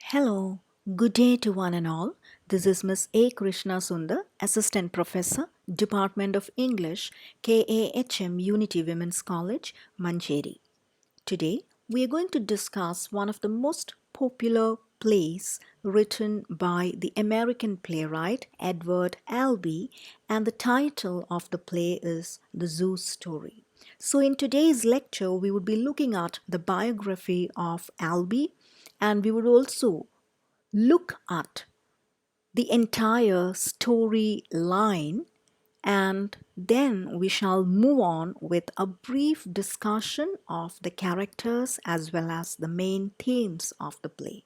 Hello, good day to one and all. This is Miss A. Krishna Sundar, Assistant Professor, Department of English, KAHM Unity Women's College, Mancheri. Today, we are going to discuss one of the most popular plays written by the American playwright Edward Albee, and the title of the play is The Zoo Story. So, in today's lecture, we would be looking at the biography of Albee, and we would also look at the entire storyline, and then we shall move on with a brief discussion of the characters as well as the main themes of the play.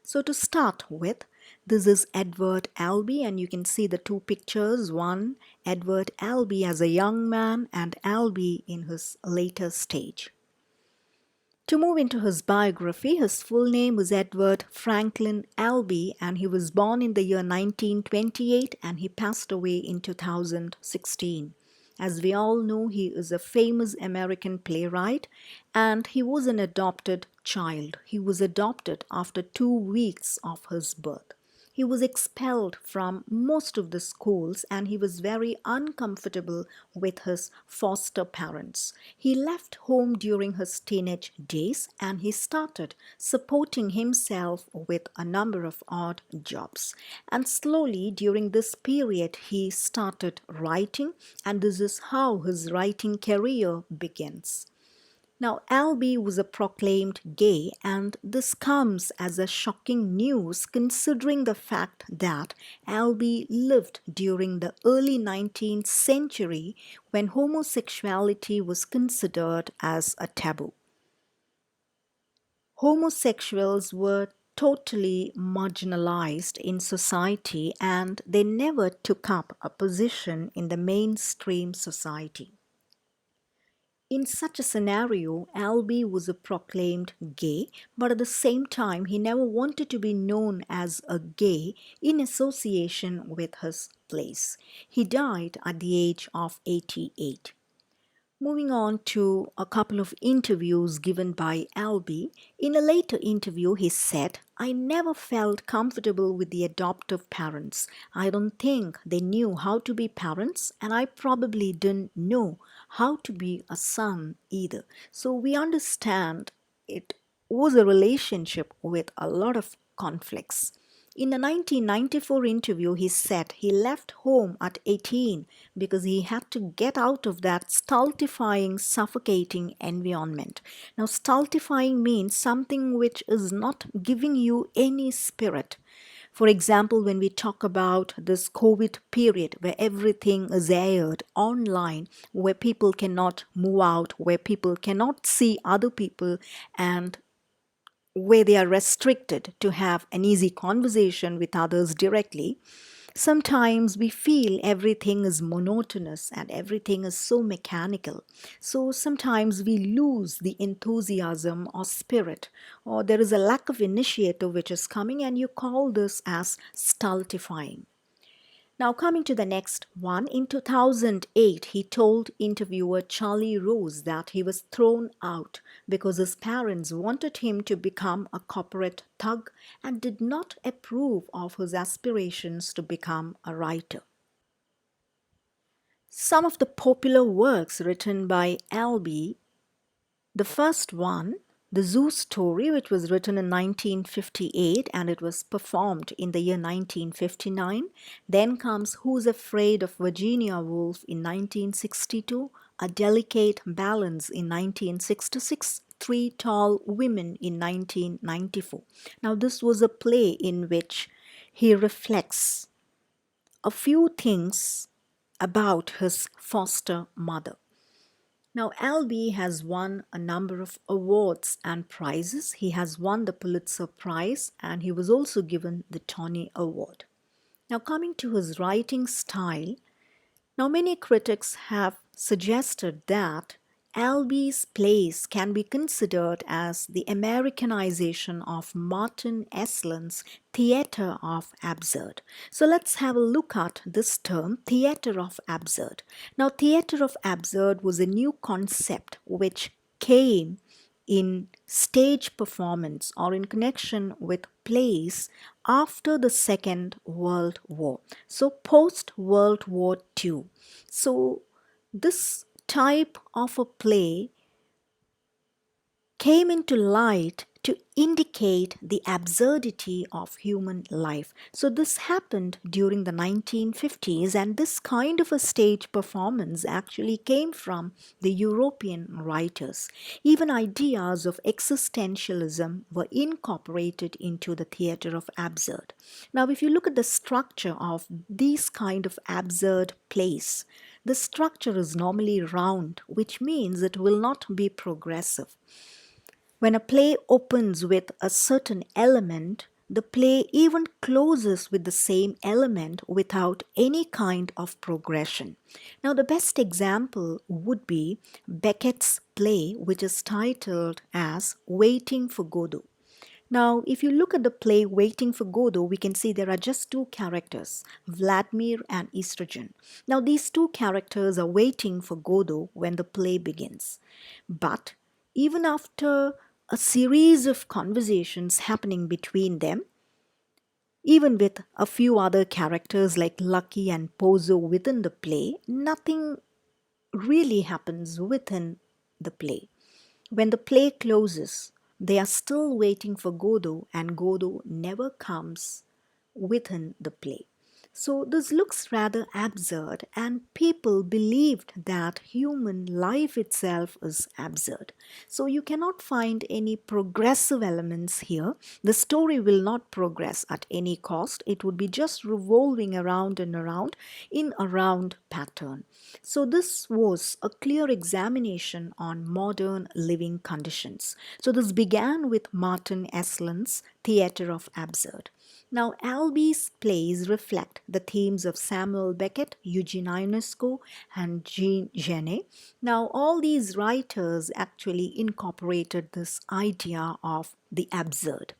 So to start with, this is Edward Albee, and you can see the two pictures. One, Edward Albee as a young man, and Albee in his later stage. To move into his biography, his full name was Edward Franklin Albee, and he was born in the year 1928 and he passed away in 2016. As we all know, he is a famous American playwright and he was an adopted child. He was adopted after 2 weeks of his birth. He was expelled from most of the schools and he was very uncomfortable with his foster parents. He left home during his teenage days and he started supporting himself with a number of odd jobs. And slowly during this period, he started writing, and this is how his writing career begins. Now, Albee was a proclaimed gay, and this comes as a shocking news considering the fact that Albee lived during the early 19th century when homosexuality was considered as a taboo. Homosexuals were totally marginalized in society and they never took up a position in the mainstream society. In such a scenario, Albee was a proclaimed gay, but at the same time, he never wanted to be known as a gay in association with his plays. He died at the age of 88. Moving on to a couple of interviews given by Albee. In a later interview, he said, "I never felt comfortable with the adoptive parents. I don't think they knew how to be parents, and I probably didn't know how to be a son either." So we understand it was a relationship with a lot of conflicts. In a 1994 interview, he said he left home at 18 because he had to get out of that stultifying, suffocating environment. Now, stultifying means something which is not giving you any spirit. For example, when we talk about this COVID period where everything is aired online, where people cannot move out, where people cannot see other people, and where they are restricted to have an easy conversation with others directly, sometimes we feel everything is monotonous and everything is so mechanical. So sometimes we lose the enthusiasm or spirit, or there is a lack of initiative which is coming, and you call this as stultifying. Now, coming to the next one, in 2008, he told interviewer Charlie Rose that he was thrown out because his parents wanted him to become a corporate thug and did not approve of his aspirations to become a writer. Some of the popular works written by Albee: the first one, The Zoo Story, which was written in 1958 and it was performed in the year 1959. Then comes Who's Afraid of Virginia Woolf in 1962, A Delicate Balance in 1966, Three Tall Women in 1994. Now, this was a play in which he reflects a few things about his foster mother. Now, Albee has won a number of awards and prizes. He has won the Pulitzer Prize and he was also given the Tony Award. Now, coming to his writing style, now many critics have suggested that Albee's plays can be considered as the Americanization of Martin Eslin's theater of absurd. So let's have a look at this term, theater of absurd. Now, theater of absurd was a new concept which came in stage performance or in connection with plays after the Second World War. So, post World War II. So, this type of a play came into light to indicate the absurdity of human life. So, this happened during the 1950s, and this kind of a stage performance actually came from the European writers. Even ideas of existentialism were incorporated into the theatre of absurd. Now, if you look at the structure of these kind of absurd plays, the structure is normally round, which means it will not be progressive. When a play opens with a certain element, the play even closes with the same element without any kind of progression. Now, the best example would be Beckett's play, which is titled as Waiting for Godot. Now, if you look at the play Waiting for Godot, we can see there are just two characters, Vladimir and Estrogen. Now, these two characters are waiting for Godot when the play begins. But even after a series of conversations happening between them, even with a few other characters like Lucky and Pozo within the play, nothing really happens within the play. When the play closes, they are still waiting for Godot, and Godot never comes within the play. So this looks rather absurd, and people believed that human life itself is absurd. So you cannot find any progressive elements here. The story will not progress at any cost. It would be just revolving around and around in a round pattern. So this was a clear examination on modern living conditions. So this began with Martin Eslin's Theatre of Absurd. Now, Albee's plays reflect the themes of Samuel Beckett, Eugene Ionesco, and Jean Genet. Now, all these writers actually incorporated this idea of the absurd.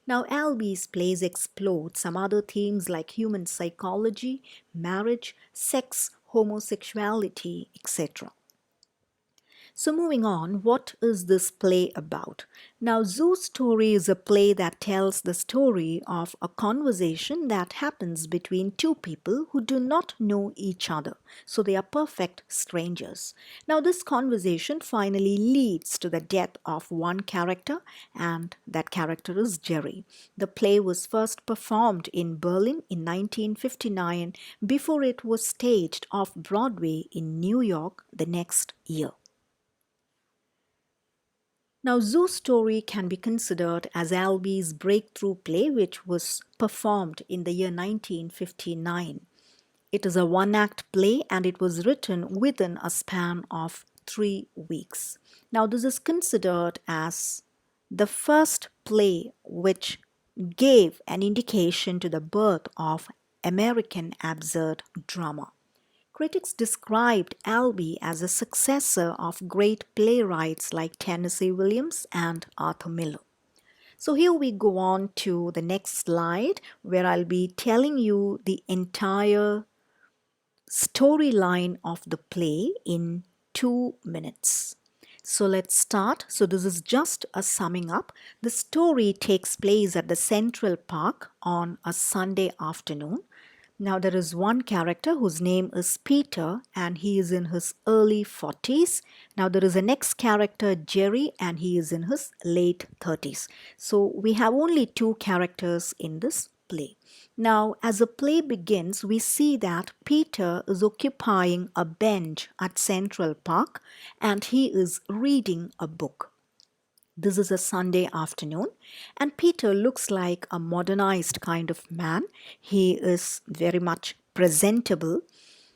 Now, Albee's plays explored some other themes like human psychology, marriage, sex, homosexuality, etc. So, moving on, what is this play about? Now, Zoo's Story is a play that tells the story of a conversation that happens between two people who do not know each other. So, they are perfect strangers. Now, this conversation finally leads to the death of one character, and that character is Jerry. The play was first performed in Berlin in 1959 before it was staged off Broadway in New York the next year. Now, Zoo's Story can be considered as Albee's breakthrough play, which was performed in the year 1959. It is a one-act play, and it was written within a span of 3 weeks. Now, this is considered as the first play which gave an indication to the birth of American absurd drama. Critics described Albee as a successor of great playwrights like Tennessee Williams and Arthur Miller. So here we go on to the next slide, where I'll be telling you the entire storyline of the play in 2 minutes. So let's start. So this is just a summing up. The story takes place at the Central Park on a Sunday afternoon. Now there is one character whose name is Peter, and he is in his early 40s. Now there is a next character, Jerry, and he is in his late 30s. So we have only two characters in this play. Now as the play begins, we see that Peter is occupying a bench at Central Park, and he is reading a book. This is a Sunday afternoon, and Peter looks like a modernized kind of man. He is very much presentable.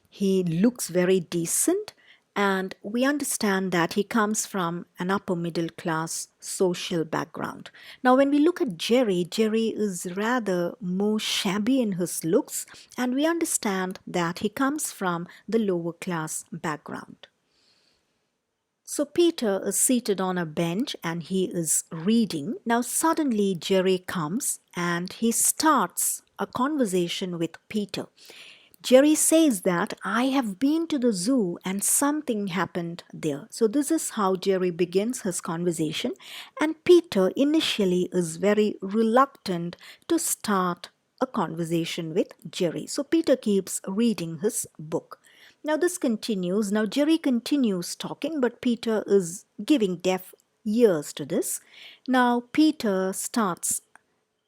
He looks very decent, and we understand that he comes from an upper middle class social background. Now, when we look at Jerry, Jerry is rather more shabby in his looks, and we understand that he comes from the lower class background. So Peter is seated on a bench and he is reading. Now suddenly Jerry comes and he starts a conversation with Peter. Jerry says that I have been to the zoo and something happened there. So this is how Jerry begins his conversation, and Peter initially is very reluctant to start a conversation with Jerry. So Peter keeps reading his book. Now this continues. Now Jerry continues talking, but Peter is giving deaf ears to this. Now Peter starts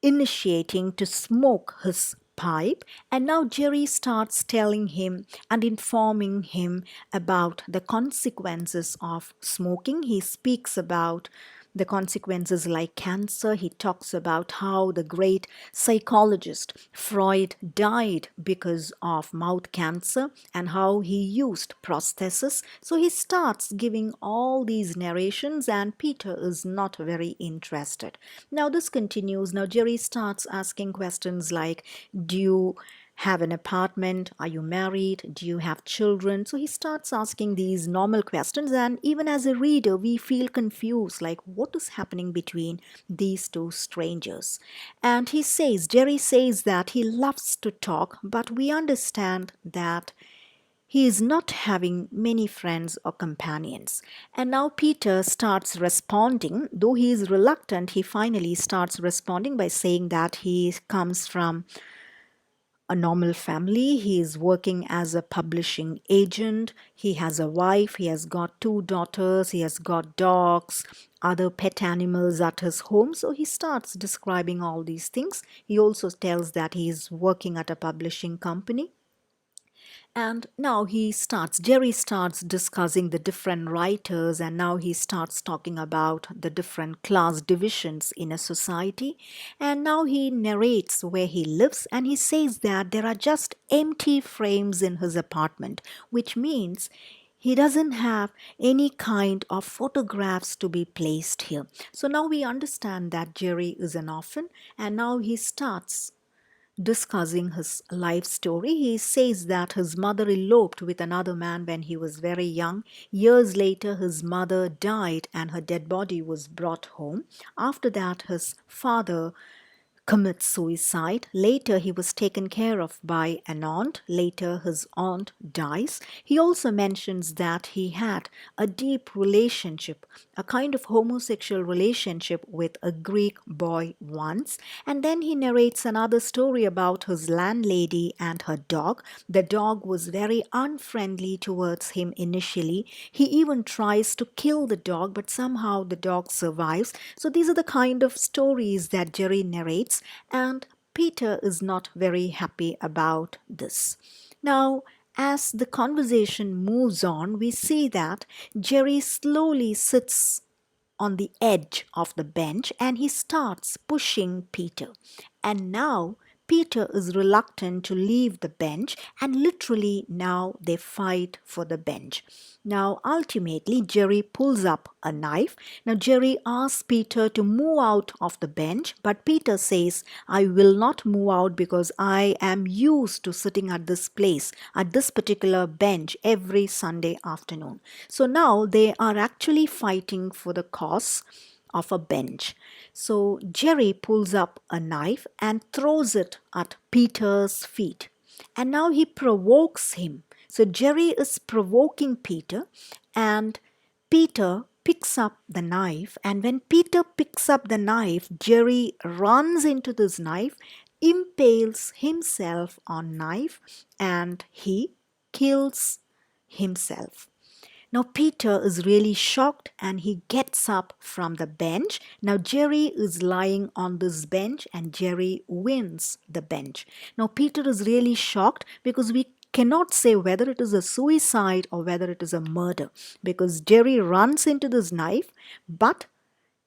initiating to smoke his pipe, and now Jerry starts telling him and informing him about the consequences of smoking. He speaks about the consequences like cancer. He talks about how the great psychologist Freud died because of mouth cancer and how he used prosthesis. So he starts giving all these narrations, and Peter is not very interested. Now this continues. Now Jerry starts asking questions like, do you have an apartment? Are you married? Do you have children? So he starts asking these normal questions, and even as a reader, we feel confused like, what is happening between these two strangers? And Jerry says that he loves to talk, but we understand that he is not having many friends or companions. And now Peter starts responding. Though he is reluctant, he finally starts responding by saying that he comes from a normal family. He is working as a publishing agent. He has a wife. He has got 2 daughters. He has got dogs, other pet animals at his home. So he starts describing all these things. He also tells that he is working at a publishing company. And now Jerry starts discussing the different writers, and now he starts talking about the different class divisions in a society. And now he narrates where he lives, and he says that there are just empty frames in his apartment, which means he doesn't have any kind of photographs to be placed here. So now we understand that Jerry is an orphan, and now he starts discussing his life story. He says that his mother eloped with another man when he was very young. Years later, his mother died and her dead body was brought home. After that, his father commits suicide. Later, he was taken care of by an aunt. Later, his aunt dies. He also mentions that he had a deep relationship, a kind of homosexual relationship with a Greek boy once. And then he narrates another story about his landlady and her dog. The dog was very unfriendly towards him initially. He even tries to kill the dog, but somehow the dog survives. So these are the kind of stories that Jerry narrates, and Peter is not very happy about this. Now, as the conversation moves on, we see that Jerry slowly sits on the edge of the bench and he starts pushing Peter. And now Peter is reluctant to leave the bench, and literally now they fight for the bench. Now ultimately Jerry pulls up a knife. Now Jerry asks Peter to move out of the bench, but Peter says, I will not move out because I am used to sitting at this place, at this particular bench every Sunday afternoon. So now they are actually fighting for the cause of a bench. So Jerry pulls up a knife and throws it at Peter's feet. And now he provokes him. So Jerry is provoking Peter, and Peter picks up the knife. And when Peter picks up the knife, Jerry runs into this knife, impales himself on knife, and he kills himself. Now Peter is really shocked and he gets up from the bench. Now Jerry is lying on this bench and Jerry wins the bench. Now Peter is really shocked because we cannot say whether it is a suicide or whether it is a murder, because Jerry runs into this knife, but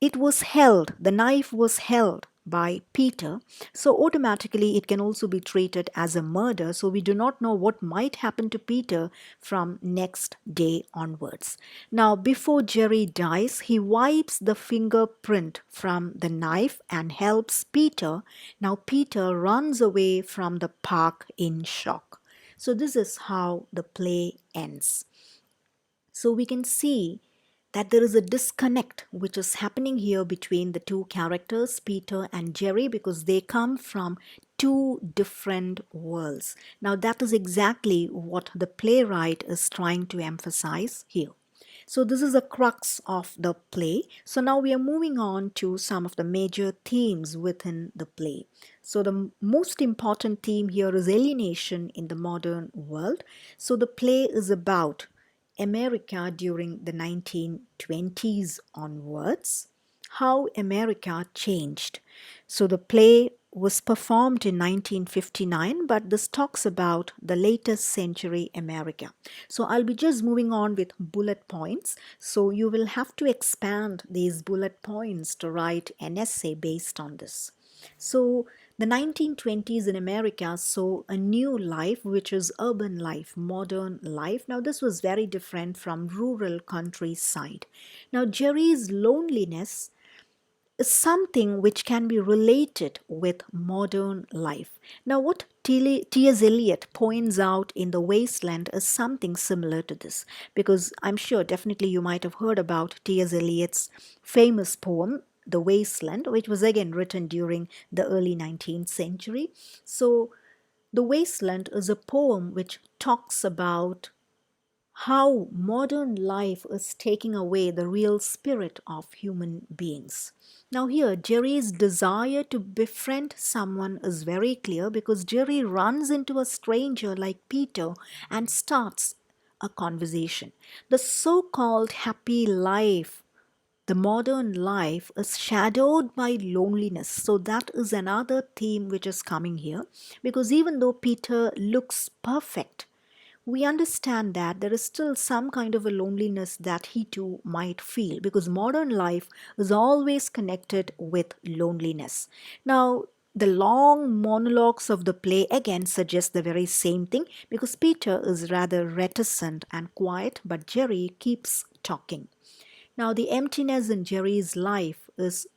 the knife was held by Peter, so automatically it can also be treated as a murder. So we do not know what might happen to Peter from next day onwards. Now, before Jerry dies, he wipes the fingerprint from the knife and helps Peter. Now, Peter runs away from the park in shock. So this is how the play ends. So we can see that there is a disconnect which is happening here between the two characters, Peter and Jerry, because they come from two different worlds. Now, that is exactly what the playwright is trying to emphasize here. So, this is the crux of the play. So, now we are moving on to some of the major themes within the play. So, the most important theme here is alienation in the modern world. So, the play is about America during the 1920s onwards, how America changed. So the play was performed in 1959, but this talks about the latest century America. So I'll be just moving on with bullet points. So you will have to expand these bullet points to write an essay based on this. So the 1920s in America saw a new life, which is urban life, modern life. Now, this was very different from rural countryside. Now, Jerry's loneliness is something which can be related with modern life. Now, what T.S. Eliot points out in The Wasteland is something similar to this, because I'm sure definitely you might have heard about T.S. Eliot's famous poem, The Wasteland, which was again written during the early 19th century. So, The Wasteland is a poem which talks about how modern life is taking away the real spirit of human beings. Now, here, Jerry's desire to befriend someone is very clear because Jerry runs into a stranger like Peter and starts a conversation. The so called happy life, the modern life, is shadowed by loneliness. So, that is another theme which is coming here, because even though Peter looks perfect, we understand that there is still some kind of a loneliness that he too might feel, because modern life is always connected with loneliness. Now, the long monologues of the play again suggest the very same thing, because Peter is rather reticent and quiet, but Jerry keeps talking. Now, the emptiness in Jerry's life is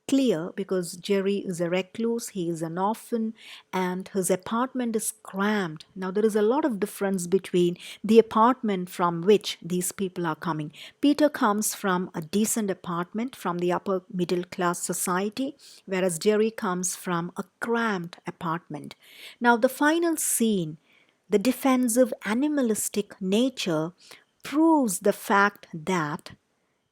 clear because Jerry is a recluse, he is an orphan, and his apartment is cramped. Now, there is a lot of difference between the apartment from which these people are coming. Peter comes from a decent apartment from the upper middle class society, whereas Jerry comes from a cramped apartment. Now, the final scene, the defensive animalistic nature, proves the fact that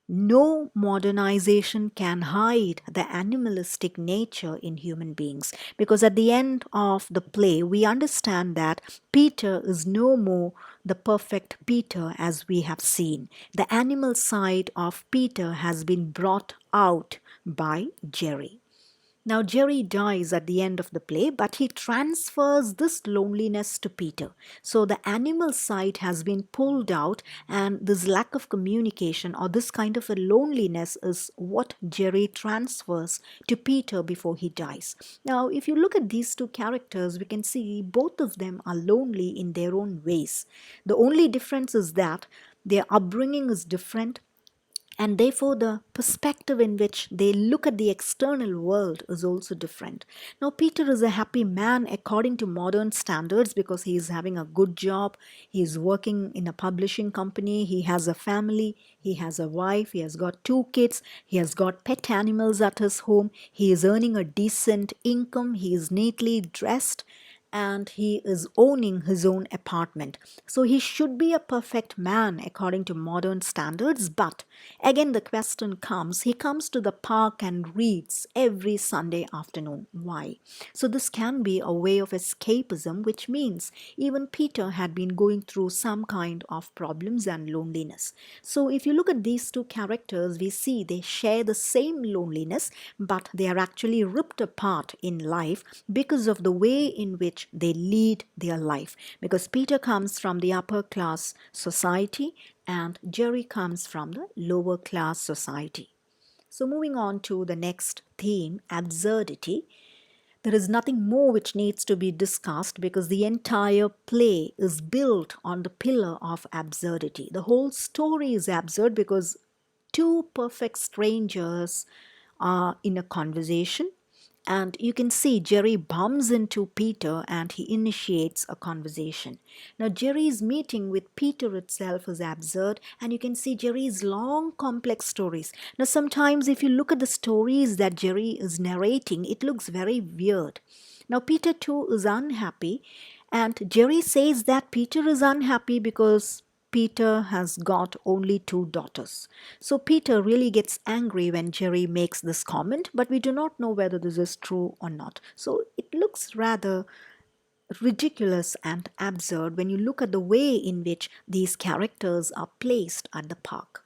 no modernization can hide the animalistic nature in human beings, because at the end of the play, we understand that Peter is no more the perfect Peter as we have seen. The animal side of Peter has been brought out by Jerry. Now, Jerry dies at the end of the play, but he transfers this loneliness to Peter. So, the animal side has been pulled out, and this lack of communication or this kind of a loneliness is what Jerry transfers to Peter before he dies. Now, if you look at these two characters, we can see both of them are lonely in their own ways. The only difference is that their upbringing is different, and therefore the perspective in which they look at the external world is also different. Now, Peter is a happy man according to modern standards because he is having a good job, he is working in a publishing company, he has a family, he has a wife, he has got two kids, he has got pet animals at his home, he is earning a decent income, he is neatly dressed, and he is owning his own apartment. So he should be a perfect man according to modern standards. But again, the question comes, he comes to the park and reads every Sunday afternoon. Why? So this can be a way of escapism, which means even Peter had been going through some kind of problems and loneliness. So if you look at these two characters, we see they share the same loneliness, but they are actually ripped apart in life because of the way in which they lead their life. Because Peter comes from the upper class society and Jerry comes from the lower class society. So moving on to the next theme, absurdity. There is nothing more which needs to be discussed because the entire play is built on the pillar of absurdity. The whole story is absurd because two perfect strangers are in a conversation, And you can see Jerry bumps into Peter and he initiates a conversation. Now, Jerry's meeting with Peter itself is absurd, and you can see Jerry's long, complex stories. Now, sometimes if you look at the stories that Jerry is narrating, it looks very weird. Now, Peter too is unhappy, and Jerry says that Peter is unhappy because Peter has got only two daughters. So Peter really gets angry when Jerry makes this comment, but we do not know whether this is true or not. So it looks rather ridiculous and absurd when you look at the way in which these characters are placed at the park.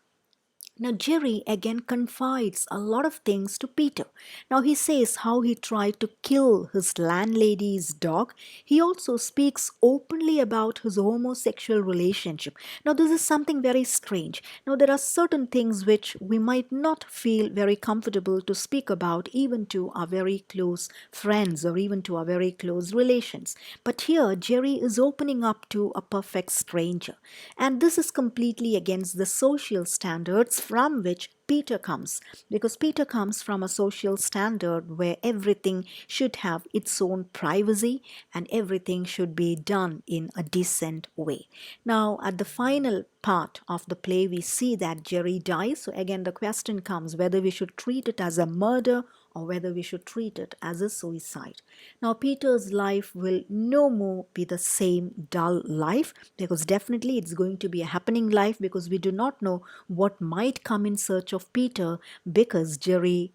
Now, Jerry again confides a lot of things to Peter. Now, he says how he tried to kill his landlady's dog. He also speaks openly about his homosexual relationship. Now, this is something very strange. Now, there are certain things which we might not feel very comfortable to speak about, even to our very close friends or even to our very close relations. But here, Jerry is opening up to a perfect stranger. And this is completely against the social standards from which Peter comes, because Peter comes from a social standard where everything should have its own privacy and everything should be done in a decent way. Now, at the final part of the play, we see that Jerry dies. So, again, the question comes whether we should treat it as a murder or whether we should treat it as a suicide. Now, Peter's life will no more be the same dull life, because definitely it's going to be a happening life, because we do not know what might come in search of Peter, because Jerry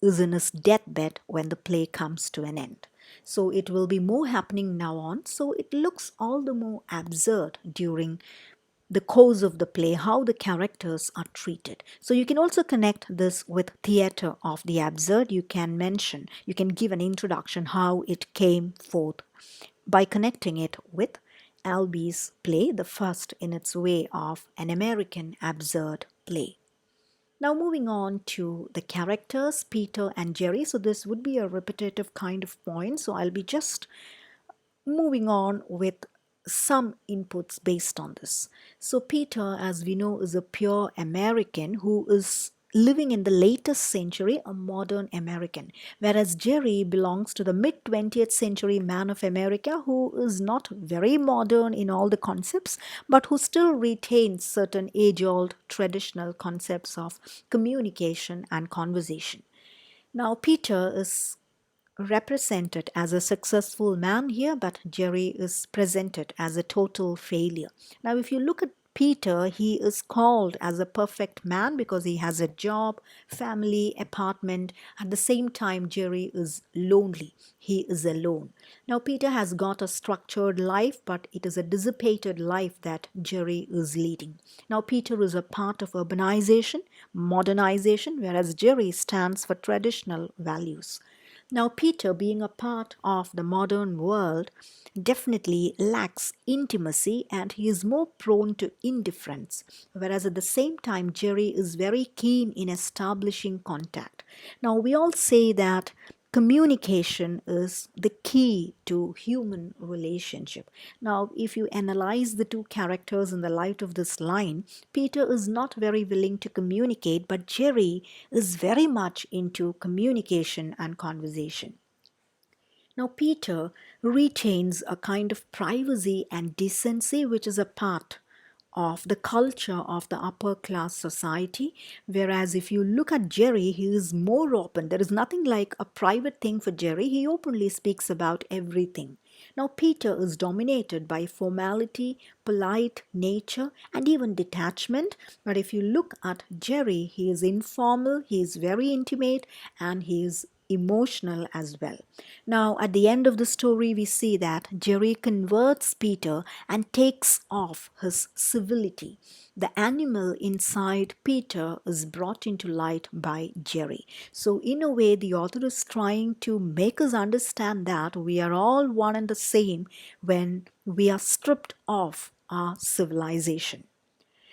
is in his deathbed when the play comes to an end. So it will be more happening now on. So it looks all the more absurd during the course of the play, how the characters are treated. So you can also connect this with theatre of the absurd. You can mention, you can give an introduction how it came forth by connecting it with Albee's play, the first in its way of an American absurd play. Now moving on to the characters, Peter and Jerry. So this would be a repetitive kind of point. So I'll be just moving on with some inputs based on this. So, Peter, as we know, is a pure American who is living in the latest century, a modern American, whereas Jerry belongs to the mid 20th century man of America who is not very modern in all the concepts, but who still retains certain age old traditional concepts of communication and conversation. Now, Peter is represented as a successful man here, but Jerry is presented as a total failure. Now, if you look at Peter, he is called as a perfect man because he has a job, family, apartment. At the same time, Jerry is lonely. He is alone. Now, Peter has got a structured life, but it is a dissipated life that Jerry is leading. Now, Peter is a part of urbanization, modernization, whereas Jerry stands for traditional values. Now, Peter, being a part of the modern world, definitely lacks intimacy and he is more prone to indifference, whereas at the same time, Jerry is very keen in establishing contact. Now, we all say that communication is the key to human relationship. Now, if you analyze the two characters in the light of this line, Peter is not very willing to communicate, but Jerry is very much into communication and conversation. Now, Peter retains a kind of privacy and decency which is a part of the culture of the upper class society. Whereas if you look at Jerry, he is more open. There is nothing like a private thing for Jerry. He openly speaks about everything. Now, Peter is dominated by formality, polite nature, and even detachment. But if you look at Jerry, he is informal, he is very intimate, and he is emotional as well. Now, at the end of the story, we see that Jerry converts Peter and takes off his civility. The animal inside Peter is brought into light by Jerry. So, in a way, the author is trying to make us understand that we are all one and the same when we are stripped of our civilization.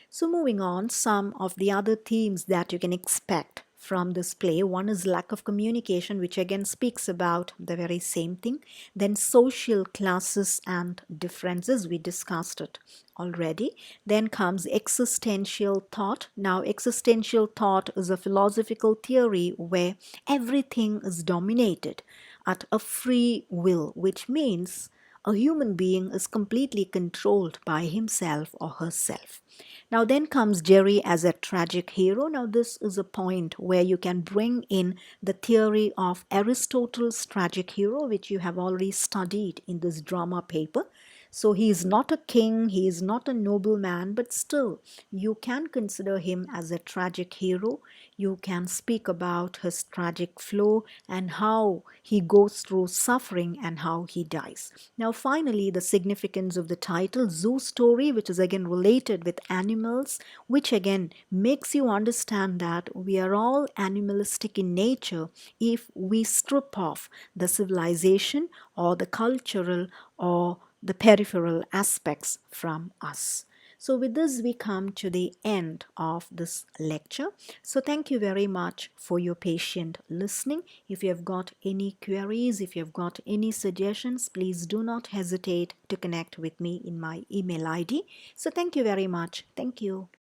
So, moving on, some of the other themes that you can expect from this play. One is lack of communication, which again speaks about the very same thing. Then social classes and differences, we discussed it already. Then comes existential thought. Now, existential thought is a philosophical theory where everything is dominated at a free will, which means a human being is completely controlled by himself or herself. Now, then comes Jerry as a tragic hero. Now, this is a point where you can bring in the theory of Aristotle's tragic hero, which you have already studied in this drama paper. So, he is not a king, he is not a nobleman, but still, you can consider him as a tragic hero. You can speak about his tragic flow and how he goes through suffering and how he dies. Now, finally, the significance of the title, Zoo Story, which is again related with animals, which again makes you understand that we are all animalistic in nature if we strip off the civilization or the cultural or the peripheral aspects from us. So, with this, we come to the end of this lecture. So, thank you very much for your patient listening. If you have got any queries, if you have got any suggestions, please do not hesitate to connect with me in my email ID. So, thank you very much. Thank you.